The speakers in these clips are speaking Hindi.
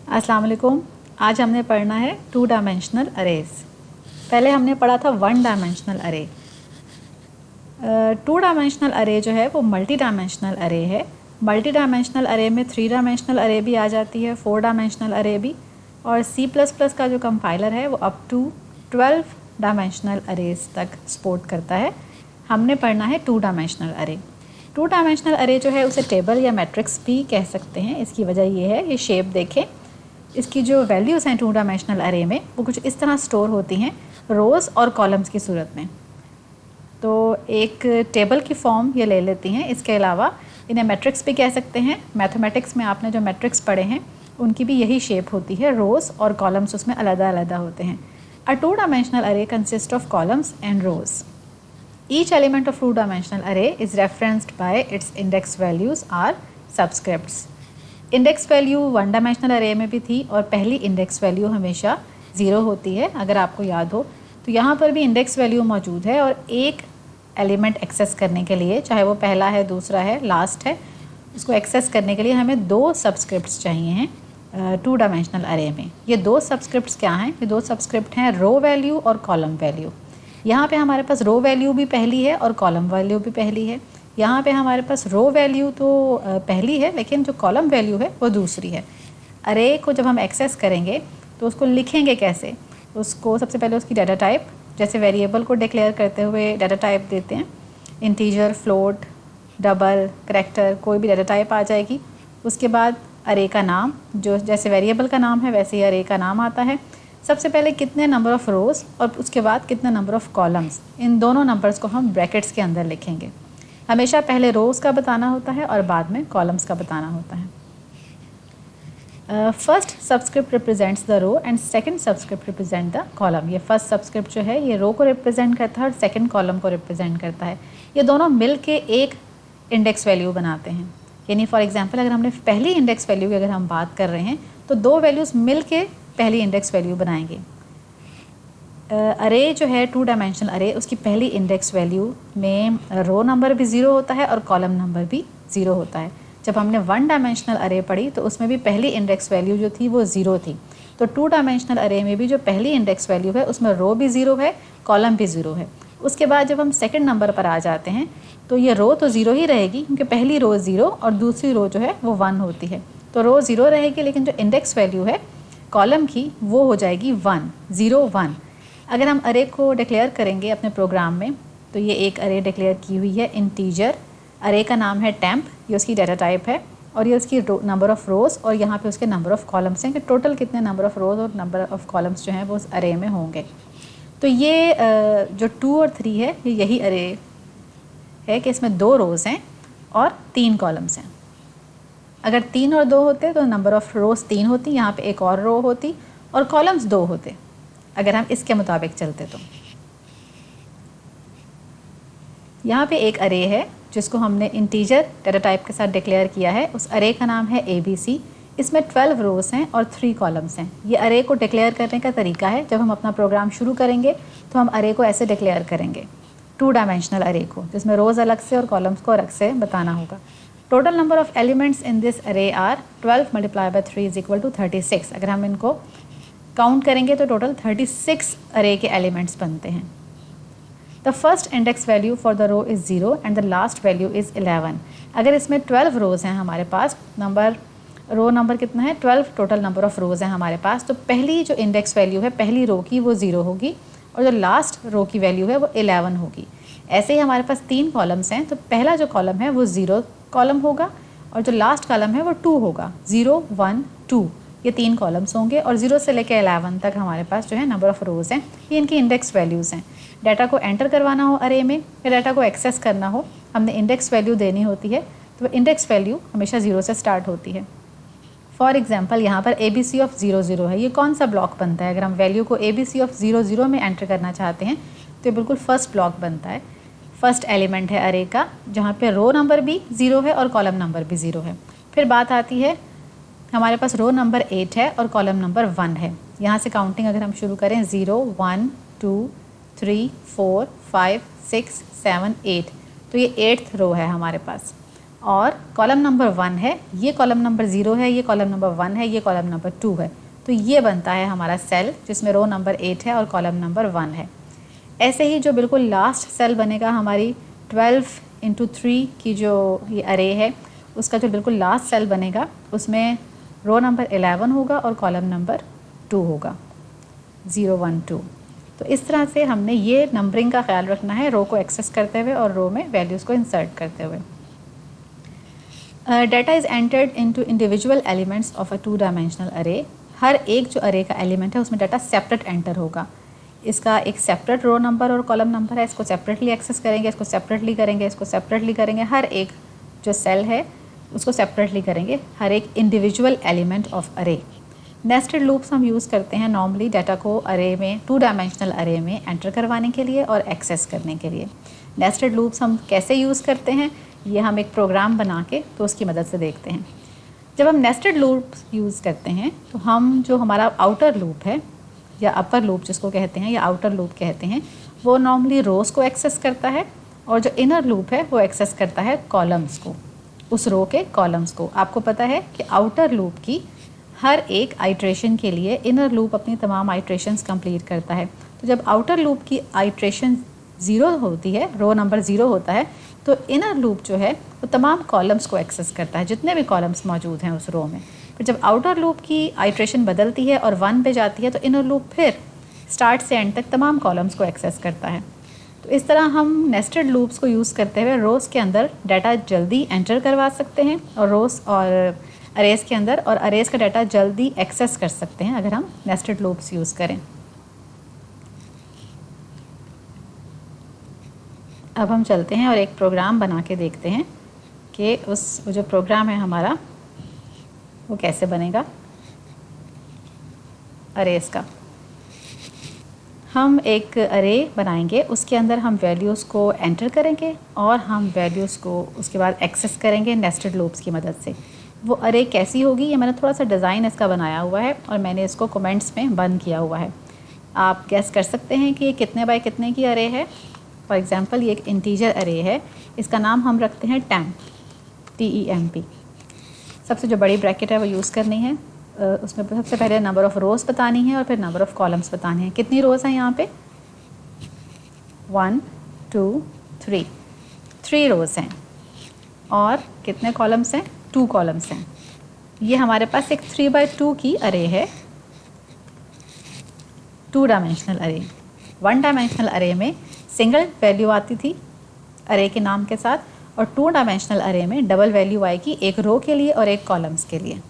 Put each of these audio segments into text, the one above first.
अस्सलाम वालेकुम। आज हमने पढ़ना है 2 डायमेंशनल अरेज। पहले हमने पढ़ा था 1 डायमेंशनल अरे। 2 डायमेंशनल अरे जो है वो मल्टी डायमेंशनल अरे है। मल्टी डायमेंशनल अरे में 3 डायमेंशनल अरे भी आ जाती है, 4 डायमेंशनल अरे भी, और C++ का जो कंपाइलर है वो अप टू 12 डायमेंशनल अरेज तक सपोर्ट करता है। हमने पढ़ना है 2 डायमेंशनल अरे। 2 डायमेंशनल अरे जो है उसे टेबल या मैट्रिक्स भी कह सकते हैं। इसकी वजह ये है, ये शेप देखें, इसकी जो वैल्यूज़ हैं 2 डायमेंशनल अरे में वो कुछ इस तरह स्टोर होती हैं रोज़ और कॉलम्स की सूरत में। तो एक टेबल की फॉर्म ये ले लेती हैं। इसके अलावा इन्हें मैट्रिक्स भी कह सकते हैं। मैथमेटिक्स में आपने जो मैट्रिक्स पढ़े हैं उनकी भी यही शेप होती है, रोज़ और कॉलम्स उसमें अलग-अलग होते हैं। A 2 dimensional array consist of columns and rows. Each element of 2 dimensional array is referenced by its index values are subscripts. Index value 1 dimensional अरे में भी थी और पहली इंडेक्स वैल्यू हमेशा 0 होती है, अगर आपको याद हो। तो यहाँ पर भी इंडेक्स वैल्यू मौजूद है और एक एलिमेंट एक्सेस करने के लिए, चाहे वो पहला है, दूसरा है, लास्ट है, उसको एक्सेस करने के लिए हमें 2 सबस्क्रिप्ट्स चाहिए हैं 2 डायमेंशनल अरे में। ये 2 सबस्क्रिप्ट्स क्या हैं? ये 2 सबस्क्रिप्ट हैं रो वैल्यू और कॉलम वैल्यू। यहाँ पे हमारे पास रो वैल्यू भी पहली है और कॉलम वैल्यू भी पहली है। यहाँ पे हमारे पास रो वैल्यू तो पहली है, लेकिन जो कॉलम वैल्यू है वो दूसरी है। अरे को जब हम एक्सेस करेंगे तो उसको लिखेंगे कैसे? उसको सबसे पहले उसकी डाटा टाइप, जैसे वेरिएबल को डिक्लेयर करते हुए डाटा टाइप देते हैं, इंटीजर, फ्लोट, डबल, करैक्टर, कोई भी डाटा टाइप आ जाएगी। उसके बाद अरे का नाम, जो जैसे वेरिएबल का नाम है वैसे ही अरे का नाम आता है। सबसे पहले कितने नंबर ऑफ़ रोज़ और उसके बाद कितने नंबर ऑफ़ कॉलम्स, इन दोनों नंबर्स को हम ब्रैकेट्स के अंदर लिखेंगे। हमेशा पहले रोज़ का बताना होता है और बाद में कॉलम्स का बताना होता है। First subscript represents the row and second subscript represent the column. ये फर्स्ट सबस्क्रिप्ट जो है ये रो को रिप्रेजेंट करता है और सेकंड कॉलम को रिप्रेजेंट करता है। ये दोनों मिल के एक इंडेक्स वैल्यू बनाते हैं। यानी फॉर एग्जांपल अगर हमने पहली इंडेक्स वैल्यू की अगर हम बात कर रहे हैं तो 2 वैल्यूज़ मिल के पहली इंडेक्स वैल्यू बनाएंगे। अरे जो है 2 डायमेंशनल अरे, उसकी पहली इंडेक्स वैल्यू में रो नंबर भी 0 होता है और कॉलम नंबर भी 0 होता है। जब हमने 1 डायमेंशनल अरे पढ़ी तो उसमें भी पहली इंडेक्स वैल्यू जो थी वो 0 थी। तो 2 डायमेंशनल अरे में भी जो पहली इंडेक्स वैल्यू है उसमें रो भी 0 है, कॉलम भी 0 है। उसके बाद जब हम सेकंड नंबर पर आ जाते हैं तो ये रो तो 0 ही रहेगी, क्योंकि पहली रो 0 और दूसरी रो जो है वो 1 होती है। तो रो 0 रहेगी, लेकिन जो इंडेक्स वैल्यू है कॉलम की वो हो जाएगी 1, 0, 1। अगर हम अरे को डिक्लेयर करेंगे अपने प्रोग्राम में तो ये एक अरे डिक्लेयर की हुई है इंटीजर। अरे का नाम है टेम्प, ये उसकी डाटा टाइप है और ये उसकी नंबर ऑफ़ रोज़ और यहाँ पे उसके नंबर ऑफ़ कॉलम्स हैं कि टोटल कितने नंबर ऑफ़ रोज़ और नंबर ऑफ़ कॉलम्स जो हैं वो उस अरे में होंगे। तो ये जो 2 और 3 है ये यही अरे है कि इसमें 2 रोज़ हैं और 3 कॉलम्स हैं। अगर 3 और 2 होते तो नंबर ऑफ़ रोज़ 3 होती, यहाँ पे एक और रो होती और कॉलम्स 2 होते अगर हम इसके मुताबिक चलते तो। यहाँ पे एक अरे है जिसको हमने इंटीजर डाटा टाइप के साथ डिक्लेयर किया है। उस अरे का नाम है ABC। इसमें 12 रोज़ हैं और 3 कॉलम्स हैं। ये अरे को डिक्लेयर करने का तरीका है, जब हम अपना प्रोग्राम शुरू करेंगे तो हम अरे को ऐसे डिक्लेयर करेंगे, 2 डायमेंशनल अरे को, जिसमें रोज़ अलग से और कॉलम्स को अलग से बताना होगा। Total number of elements in this array are 12 multiply by 3 is equal to 36। अगर हम इनको काउंट करेंगे तो टोटल 36 अरे के एलिमेंट्स बनते हैं। The first index value for the row is 0 and the last value is 11। अगर इसमें 12 रोज़ हैं हमारे पास, रो नंबर कितना है? 12 टोटल नंबर ऑफ़ रोज़ हैं हमारे पास। तो पहली जो इंडेक्स वैल्यू है पहली रो की वो 0 होगी और जो लास्ट रो की वैल्यू है वो 11 होगी। ऐसे ही हमारे पास 3 कॉलम्स हैं, तो पहला जो कॉलम है वो 0 कॉलम होगा और जो लास्ट कॉलम है वो 2 होगा। 0, 1, 2 ये 3 कॉलम्स होंगे और 0 से लेकर 11 तक हमारे पास जो है नंबर ऑफ़ रोज़ हैं। ये इनकी इंडेक्स वैल्यूज़ हैं। डाटा को एंटर करवाना हो अरे में या डाटा को एक्सेस करना हो, हमने इंडेक्स वैल्यू देनी होती है, तो इंडेक्स वैल्यू हमेशा 0 से स्टार्ट होती है। फॉर एग्जाम्पल यहाँ पर ABC ऑफ 0, 0 है। ये कौन सा ब्लॉक बनता है? अगर हम वैल्यू को ABC ऑफ 0, 0 में एंटर करना चाहते हैं तो ये बिल्कुल फर्स्ट ब्लॉक बनता है, फर्स्ट एलिमेंट है अरे का, जहाँ पे रो नंबर भी 0 है और कॉलम नंबर भी 0 है। फिर बात आती है, हमारे पास रो नंबर 8 है और कॉलम नंबर 1 है। यहाँ से काउंटिंग अगर हम शुरू करें 0, 1, 2, 3, 4, 5, 6, 7, 8, तो ये 8th रो है हमारे पास। और कॉलम नंबर 1 है, ये कॉलम नंबर 0 है, ये कॉलम नंबर 1 है, ये कॉलम नंबर 2 है। तो ये बनता है हमारा सेल जिसमें रो नंबर 8 है और कॉलम नंबर 1 है। ऐसे ही जो बिल्कुल लास्ट सेल बनेगा हमारी 12x3 की जो ये अरे है, उसका जो बिल्कुल लास्ट सेल बनेगा उसमें रो नंबर 11 होगा और कॉलम नंबर 2 होगा, 0 1 2। तो इस तरह से हमने ये नंबरिंग का ख्याल रखना है रो को एक्सेस करते हुए और रो में वैल्यूज़ को इंसर्ट करते हुए। Data is entered into individual elements of a 2 dimensional अरे। हर एक जो अरे का एलिमेंट है उसमें डाटा सेपरेट एंटर होगा। इसका एक सेपरेट रो नंबर और कॉलम नंबर है, इसको सेपरेटली एक्सेस करेंगे, इसको सेपरेटली करेंगे, इसको सेपरेटली करेंगे। हर एक जो सेल है उसको सेपरेटली करेंगे, हर एक इंडिविजुअल एलिमेंट ऑफ अरे। नेस्टेड लूप्स हम यूज़ करते हैं नॉर्मली डाटा को अरे में, 2 डायमेंशनल अरे में एंटर करवाने के लिए और एक्सेस करने के लिए। नेस्टेड लूप्स हम कैसे यूज़ करते हैं ये हम एक प्रोग्राम बना के तो उसकी मदद से देखते हैं। जब हम नेस्टेड लूप्स यूज़ करते हैं तो हम जो हमारा आउटर लूप है या अपर लूप जिसको कहते हैं या आउटर लूप कहते हैं, वो नॉर्मली रोज़ को एक्सेस करता है और जो इनर लूप है वो एक्सेस करता है कॉलम्स को, उस रो के कॉलम्स को। आपको पता है कि आउटर लूप की हर एक आइट्रेशन के लिए इनर लूप अपनी तमाम आइट्रेशंस कंप्लीट करता है। तो जब आउटर लूप की आइट्रेशन 0 होती है, रो नंबर 0 होता है, तो इनर लूप जो है वो तमाम कॉलम्स को एक्सेस करता है, जितने भी कॉलम्स मौजूद हैं उस रो में। फिर जब आउटर लूप की आइट्रेशन बदलती है और 1 पे जाती है तो इनर लूप फिर स्टार्ट से एंड तक तमाम कॉलम्स को एक्सेस करता है। तो इस तरह हम नेस्टेड लूप्स को यूज़ करते हुए रोज़ के अंदर डाटा जल्दी एंटर करवा सकते हैं और रोज़ और अरेज़ के अंदर, और अरेज़ का डाटा जल्दी एक्सेस कर सकते हैं अगर हम नेस्टेड लूप्स यूज़ करें। अब हम चलते हैं और एक प्रोग्राम बना के देखते हैं कि वो जो प्रोग्राम है हमारा वो कैसे बनेगा अरेज़ का। हम एक अरे बनाएंगे, उसके अंदर हम वैल्यूज़ को एंटर करेंगे और हम वैल्यूज़ को उसके बाद एक्सेस करेंगे नेस्टेड लूप्स की मदद से। वो अरे कैसी होगी, ये मैंने थोड़ा सा डिज़ाइन इसका बनाया हुआ है और मैंने इसको कमेंट्स में बंद किया हुआ है। आप गेस कर सकते हैं कि ये कितने बाय कितने की अरे है। फॉर एग्ज़ाम्पल ये एक इंटीजर अरे है, इसका नाम हम रखते हैं टेम्प, TEMP। सबसे जो बड़ी ब्रैकेट है वो यूज़ करनी है, उसमें सबसे पहले नंबर ऑफ़ रोज़ बतानी है और फिर नंबर ऑफ़ कॉलम्स बताने हैं। कितनी रोज़ हैं यहाँ पे? 1 2 3, 3 रोज़ हैं। और कितने कॉलम्स हैं? 2 कॉलम्स हैं। ये हमारे पास एक 3 बाय 2 की अरे है, 2 डायमेंशनल अरे। 1 डायमेंशनल अरे में सिंगल वैल्यू आती थी अरे के नाम के साथ, और 2 डायमेंशनल अरे में डबल वैल्यू आएगी, एक रो के लिए और एक कॉलम्स के लिए।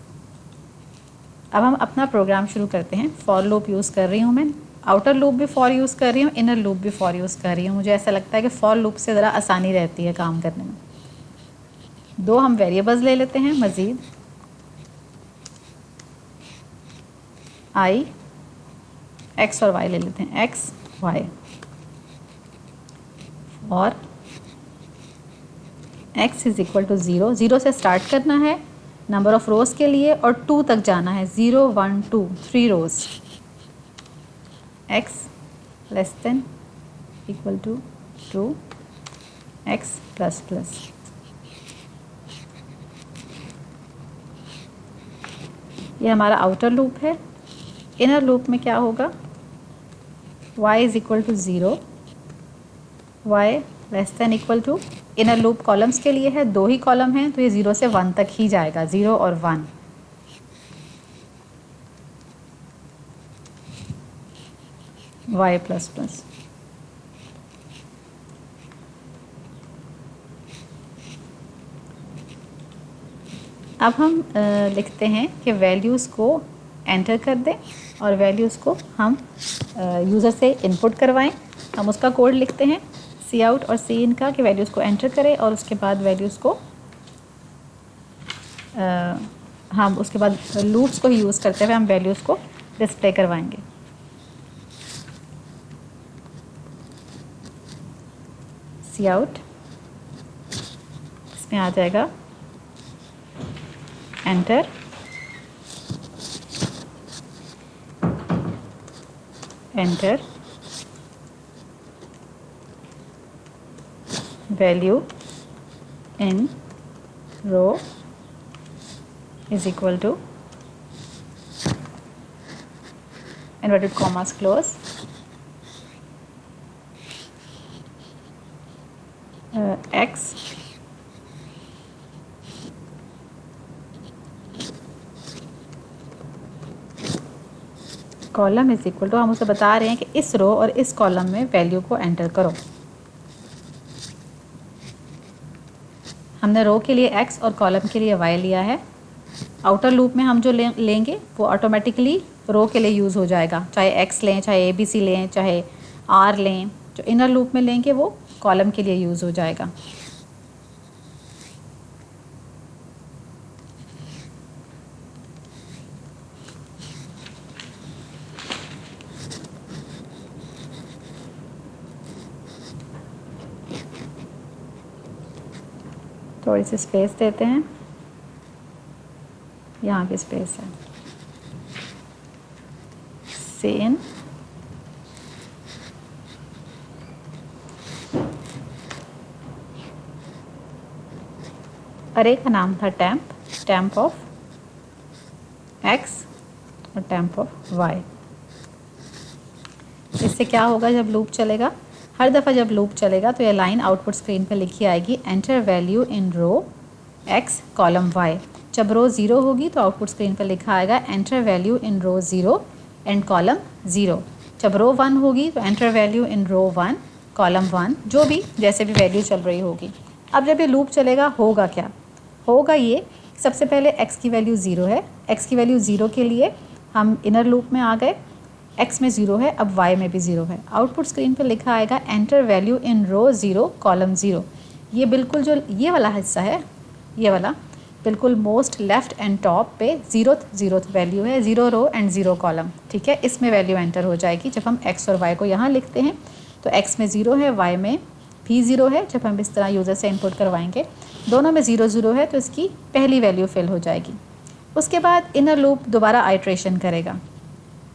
अब हम अपना प्रोग्राम शुरू करते हैं। फॉर लूप यूज़ कर रही हूँ मैं, आउटर लूप भी फॉर यूज़ कर रही हूँ, इनर लूप भी फॉर यूज़ कर रही हूँ। मुझे ऐसा लगता है कि फॉर लूप से ज़रा आसानी रहती है काम करने में। 2 हम वेरिएबल्स ले लेते हैं मज़ीद, i x और y ले लेते हैं, x y। और x इज़ इक्वल टू 0, 0 से स्टार्ट करना है नंबर ऑफ़ रोज़ के लिए और 2 तक जाना है, 0 1 2 3 rows. x less than equal to 2 x plus plus. ये हमारा आउटर लूप है। इनर लूप में क्या होगा? y is equal to 0, y less than equal to, inner loop columns के लिए है, 2 ही कॉलम हैं तो ये 0 से 1 तक ही जाएगा, 0 और 1। y plus plus. अब हम लिखते हैं कि वैल्यूज़ को एंटर कर दें और वैल्यूज़ को हम यूज़र से इनपुट करवाएं। हम उसका कोड लिखते हैं सी आउट और सी इन का, कि वैल्यूज़ को एंटर करें और उसके बाद वैल्यूज़ को हम उसके बाद लूप्स को यूज़ करते हुए हम वैल्यूज़ को डिस्प्ले करवाएंगे। सी आउट, इसमें आ जाएगा enter, enter value in row is equal to inverted commas close x column is equal to, हम उसे बता रहे हैं कि इस रो और इस कॉलम में वैल्यू को एंटर करो। हमने रो के लिए x और कॉलम के लिए y लिया है। आउटर लूप में हम जो लेंगे वो ऑटोमेटिकली रो के लिए यूज़ हो जाएगा, चाहे x लें, चाहे ABC लें, चाहे R लें। जो इनर लूप में लेंगे वो कॉलम के लिए यूज़ हो जाएगा। थोड़ी सी स्पेस देते हैं, यहाँ भी स्पेस है। सेम अरे का नाम था टेम्प ऑफ x और टेम्प ऑफ y। इससे क्या होगा जब लूप चलेगा, हर दफ़ा जब लूप चलेगा तो ये लाइन आउटपुट स्क्रीन पर लिखी आएगी, enter value in row x column y। जब रो 0 होगी तो आउटपुट स्क्रीन पर लिखा आएगा, enter value in row 0 and column 0। जब रो 1 होगी तो enter value in row 1 column 1, जो भी जैसे भी वैल्यू चल रही होगी। अब जब ये लूप चलेगा होगा क्या, होगा ये, सबसे पहले x की वैल्यू 0 है, x की वैल्यू 0 के लिए हम इनर लूप में आ गए, x में 0 है, अब y में भी 0 है। आउटपुट स्क्रीन पर लिखा आएगा, enter value in row 0 column 0। ये बिल्कुल जो ये वाला हिस्सा है, ये वाला बिल्कुल मोस्ट लेफ्ट एंड टॉप पे ज़ीरोथ वैल्यू है, 0 रो एंड 0 कॉलम, ठीक है। इसमें वैल्यू एंटर हो जाएगी जब हम x और y को यहाँ लिखते हैं। तो x में 0 है, y में भी 0 है। जब हम इस तरह यूज़र से इनपुट करवाएंगे, दोनों में 0 0 है, तो इसकी पहली वैल्यू फिल हो जाएगी। उसके बाद इनर लूप दोबारा आइट्रेशन करेगा।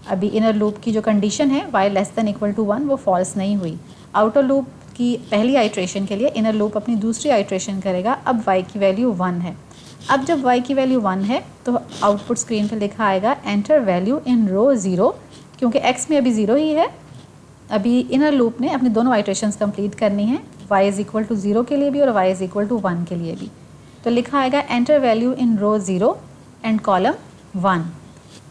अभी इनर लूप की जो कंडीशन है y less than equal to 1 वो फॉल्स नहीं हुई। आउटर लूप की पहली आइट्रेशन के लिए इनर लूप अपनी दूसरी आइट्रेशन करेगा। अब y की वैल्यू 1 है। अब जब y की वैल्यू 1 है तो आउटपुट स्क्रीन पर लिखा आएगा, एंटर वैल्यू इन रो 0, क्योंकि x में अभी 0 ही है। अभी इनर लूप ने अपनी दोनों आइट्रेशंस कंप्लीट करनी है, y इज़ इक्वल टू 0 के लिए भी और y इज़ इक्वल टू 1 के लिए भी। तो लिखा आएगा, enter value in row 0 and column 1।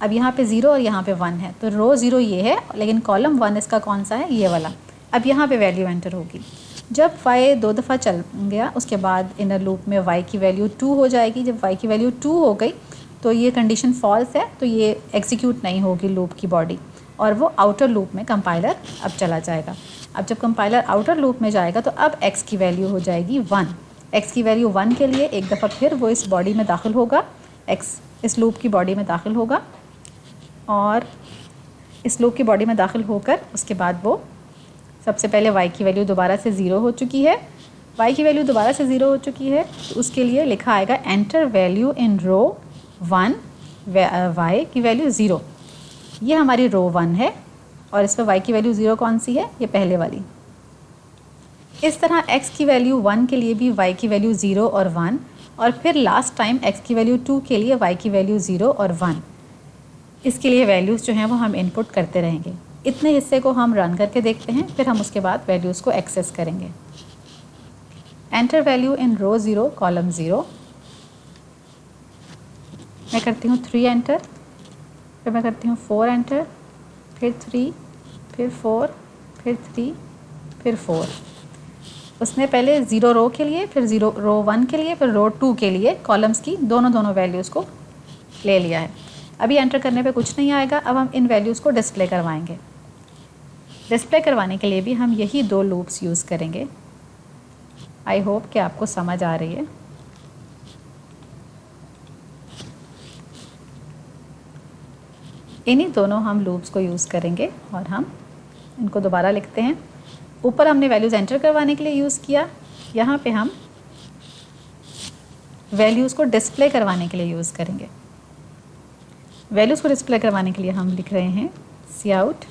अब यहाँ पे 0 और यहाँ पे 1 है, तो रो 0 ये है, लेकिन कॉलम 1 इसका कौन सा है, ये वाला। अब यहाँ पे वैल्यू एंटर होगी। जब y 2 दफ़ा चल गया उसके बाद इनर लूप में y की वैल्यू 2 हो जाएगी। जब y की वैल्यू 2 हो गई तो ये कंडीशन फॉल्स है, तो ये एग्जीक्यूट नहीं होगी लूप की बॉडी, और वो आउटर लूप में कंपाइलर अब चला जाएगा। अब जब कंपाइलर आउटर लूप में जाएगा तो अब x की वैल्यू हो जाएगी 1। x की वैल्यू 1 के लिए एक दफ़ा फिर वो इस बॉडी में दाखिल होगा, x इस लूप की बॉडी में दाखिल होगा, और इस लूप की बॉडी में दाखिल होकर उसके बाद वो सबसे पहले y की वैल्यू दोबारा से 0 हो चुकी है। y की वैल्यू दोबारा से 0 हो चुकी है, तो उसके लिए लिखा आएगा, enter value in row 1 y की वैल्यू 0। ये हमारी रो 1 है और इस पर y की वैल्यू 0 कौन सी है, ये पहले वाली। इस तरह x की वैल्यू 1 के लिए भी y की वैल्यू 0 और 1, और फिर लास्ट टाइम x की वैल्यू 2 के लिए y की वैल्यू 0 और 1। इसके लिए वैल्यूज़ जो हैं वो हम इनपुट करते रहेंगे। इतने हिस्से को हम रन करके देखते हैं, फिर हम उसके बाद वैल्यूज़ को एक्सेस करेंगे। Enter value in row 0 column 0, मैं करती हूँ 3 एंटर, फिर मैं करती हूँ 4 एंटर, फिर 3, फिर 4, फिर 3, फिर 4। उसने पहले 0 रो के लिए, फिर 0 रो 1 के लिए, फिर रो 2 के लिए कॉलम्स की दोनों वैल्यूज़ को ले लिया है। अभी एंटर करने पे कुछ नहीं आएगा। अब हम इन वैल्यूज़ को डिस्प्ले करवाएंगे। डिस्प्ले करवाने के लिए भी हम यही 2 लूप्स यूज़ करेंगे। आई होप कि आपको समझ आ रही है। इन्हीं दोनों हम लूप्स को यूज़ करेंगे और हम इनको दोबारा लिखते हैं। ऊपर हमने वैल्यूज़ एंटर करवाने के लिए यूज़ किया, यहाँ पे हम वैल्यूज़ को डिस्प्ले करवाने के लिए यूज़ करेंगे। वैल्यूज़ को डिस्प्ले करवाने के लिए हम लिख रहे हैं, cout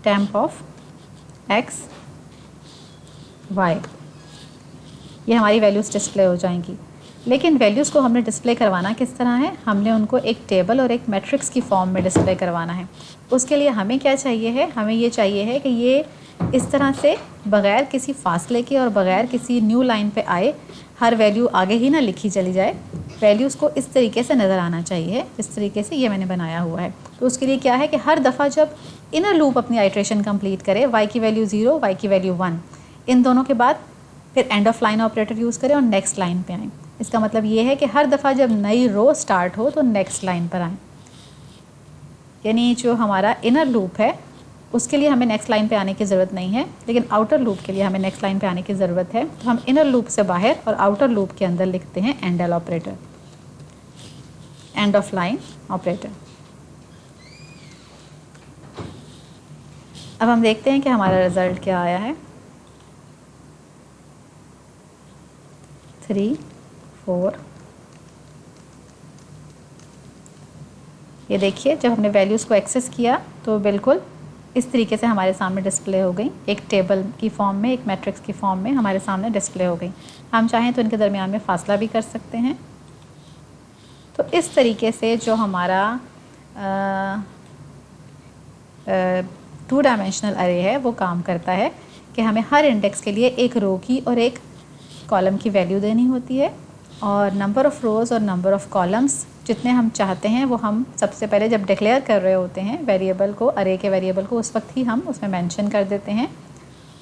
temp of x y। ये हमारी वैल्यूज़ डिस्प्ले हो जाएंगी। लेकिन वैल्यूज़ को हमने डिस्प्ले करवाना किस तरह है, हमने उनको एक टेबल और एक मैट्रिक्स की फॉर्म में डिस्प्ले करवाना है। उसके लिए हमें क्या चाहिए है, हमें ये चाहिए है कि ये इस तरह से बग़ैर किसी फासले के और बग़ैर किसी न्यू लाइन पे आए, हर वैल्यू आगे ही ना लिखी चली जाए, वैल्यूज़ को इस तरीके से नज़र आना चाहिए, इस तरीके से ये मैंने बनाया हुआ है। तो उसके लिए क्या है कि हर दफ़ा जब इनर लूप अपनी आइट्रेशन कंप्लीट करे, y की वैल्यू 0, y की वैल्यू 1, इन दोनों के बाद फिर end of line operator use करें और नेक्स्ट लाइन पे आएँ। इसका मतलब ये है कि हर दफ़ा जब नई रो स्टार्ट हो तो नेक्स्ट लाइन पर आएँ। यानी जो हमारा इनर लूप है उसके लिए हमें नेक्स्ट लाइन पे आने की ज़रूरत नहीं है, लेकिन आउटर लूप के लिए हमें नेक्स्ट लाइन पे आने की ज़रूरत है। तो हम इनर लूप से बाहर और आउटर लूप के अंदर लिखते हैं and L operator, end of line operator. अब हम देखते हैं कि हमारा रिज़ल्ट क्या आया है। 3, 4, ये देखिए जब हमने वैल्यूज़ को एक्सेस किया तो बिल्कुल इस तरीके से हमारे सामने डिस्प्ले हो गई, एक टेबल की फॉर्म में, एक मैट्रिक्स की फॉर्म में हमारे सामने डिस्प्ले हो गई। हम चाहें तो इनके दरमियान में फासला भी कर सकते हैं। तो इस तरीके से जो हमारा 2 डायमेंशनल अरे है वो काम करता है कि हमें हर इंडेक्स के लिए एक रो की और एक कॉलम की वैल्यू देनी होती है, और नंबर ऑफ़ रोज़ और नंबर ऑफ़ कॉलम्स जितने हम चाहते हैं वो हम सबसे पहले जब डिक्लेयर कर रहे होते हैं वेरिएबल को, अरे के वेरिएबल को, उस वक्त ही हम उसमें मेंशन कर देते हैं।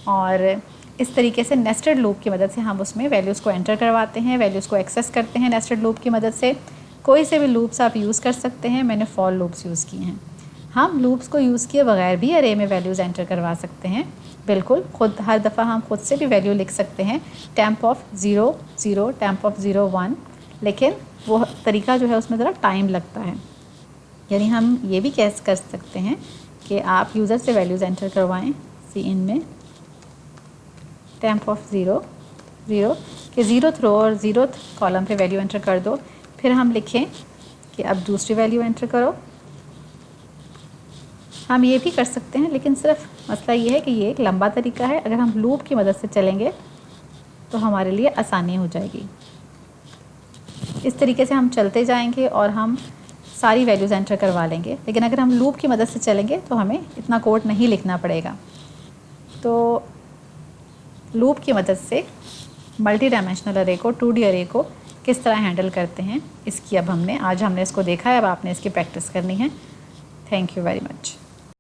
और इस तरीके से नेस्टेड लूप की मदद से हम उसमें वैल्यूज़ को एंटर करवाते हैं, वैल्यूज़ को एक्सेस करते हैं नेस्टेड लूप की मदद से। कोई से भी लूप्स आप यूज़ कर सकते हैं, मैंने फॉर लूप्स यूज़ किए हैं। हम लूप्स को यूज़ किए बगैर भी अरे में वैल्यूज़ एंटर करवा सकते हैं, बिल्कुल खुद हर दफ़ा हम खुद से भी वैल्यू लिख सकते हैं, टेम्प ऑफ 0, 0, टेम्प ऑफ 0, 1, लेकिन वो तरीका जो है उसमें ज़रा टाइम लगता है। यानी हम ये भी कैसे कर सकते हैं कि आप यूज़र से वैल्यूज़ एंटर करवाएं सी इन में टेम्प ऑफ 0, 0 के 0th रो और 0th कॉलम पे वैल्यू एंटर कर दो, फिर हम लिखें कि अब दूसरी वैल्यू एंटर करो। हम ये भी कर सकते हैं, लेकिन सिर्फ मसला ये है कि ये एक लंबा तरीका है। अगर हम लूप की मदद से चलेंगे तो हमारे लिए आसानी हो जाएगी। इस तरीके से हम चलते जाएंगे और हम सारी वैल्यूज़ एंटर करवा लेंगे। लेकिन अगर हम लूप की मदद से चलेंगे तो हमें इतना कोड नहीं लिखना पड़ेगा। तो लूप की मदद से मल्टी डायमेंशनल अरे को, 2D अरे को किस तरह हैंडल करते हैं, इसकी अब आज हमने इसको देखा है। अब आपने इसकी प्रैक्टिस करनी है। Thank you very much.